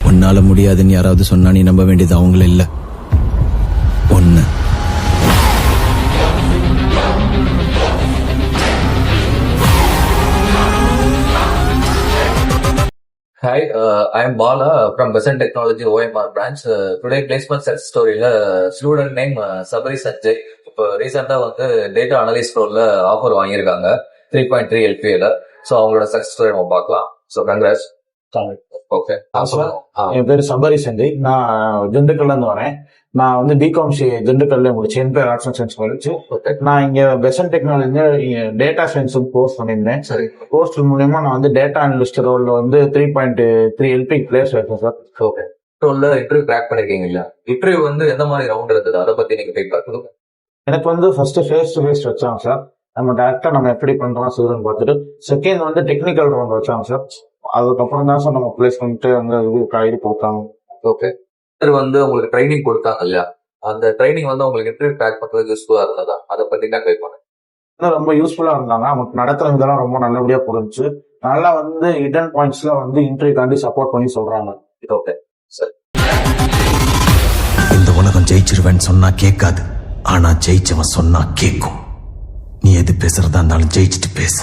உன்னால முடியாதுன்னு யாராவது சொன்னா நீ நம்ப வேண்டியது அவங்கள இல்ல, ஒன்னு. Hi, I am Bala from Besant Technology OMR branch. Today placement success story student name Sabari Sanjay. இப்போ ரீசெண்டா வந்து டேட்டா அனலிஸ்ட் ரோல்ல ஆஃபர் வாங்கியிருக்காங்க 3.3 LPA-ல. ஸோ அவங்களோட சக்சஸ் ஸ்டோரி நம்ம பார்க்கலாம். So congrats. ஓகே, என் பேரு சபரி சஞ்சய். நான் திண்டுக்கல்ல இருந்து வரேன். நான் வந்து பிகாம் திண்டுக்கல்ல முடிச்சேன். என் பேர் ஆர்ட்ஸ் அண்ட் சயின்ஸ் முடிச்சு. நான் இங்க Besant technology data science course பண்ணியிருந்தேன். சரி, கோர்ஸ் மூலயமா நான் வந்து டேட்டா அனலிஸ்ட் ரோல்ல வந்து 3.3 LP பிளேஸ் வைப்பேன் சார். ஓகே, ரோல்ல இன்டர்வியூ கிராக் பண்ணிருக்கீங்க இல்லையா? இன்டர்வியூ வந்து எந்த மாதிரி ரவுண்ட் இருந்தது, அதை பத்தி நீங்க ஃபீட்பேக் கொடுங்க. எனக்கு வந்து ஃபர்ஸ்ட் ஃபேஸ் டு ஃபேஸ் வச்சாங்க சார். நம்ம டேரக்டா நம்ம எப்படி பண்றோம் சொல்லுன்னு பார்த்துட்டு, செகண்ட் வந்து டெக்னிக்கல் ரவுண்ட் வச்சாங்க சார். அதுக்கப்புறம் தான் சார் நம்ம பிளேஸ்மெண்ட் அந்த இது கொடுத்தாங்க. ஓகே, வந்து உங்களுக்கு ட்ரைனிங் கொடுத்தாங்க இல்லையா? அந்த ட்ரைனிங் வந்து உங்களுக்கு இன்டர்வியூ கிராக் பண்றது யூஸ்ஃபுல்லா இருந்ததா? அதை பத்தி தான் ட்ரை பண்ணேன். ரொம்ப யூஸ்ஃபுல்லா இருந்தாங்க. நமக்கு நடக்கிற இதெல்லாம் ரொம்ப நல்லபடியா புரிஞ்சு, நல்லா வந்து ஹிடன் பாயிண்ட்ஸ்ல வந்து இன்டர்வியூக்காண்டி சப்போர்ட் பண்ணி சொல்றாங்க. ஓகே, சரி. இந்த உலகம் ஜெயிச்சிருவேன்னு சொன்னா கேட்காது, ஆனா ஜெயிச்சவன் சொன்னா கேட்கும். நீ எது பேசுறதா இருந்தாலும் ஜெயிச்சுட்டு பேசு.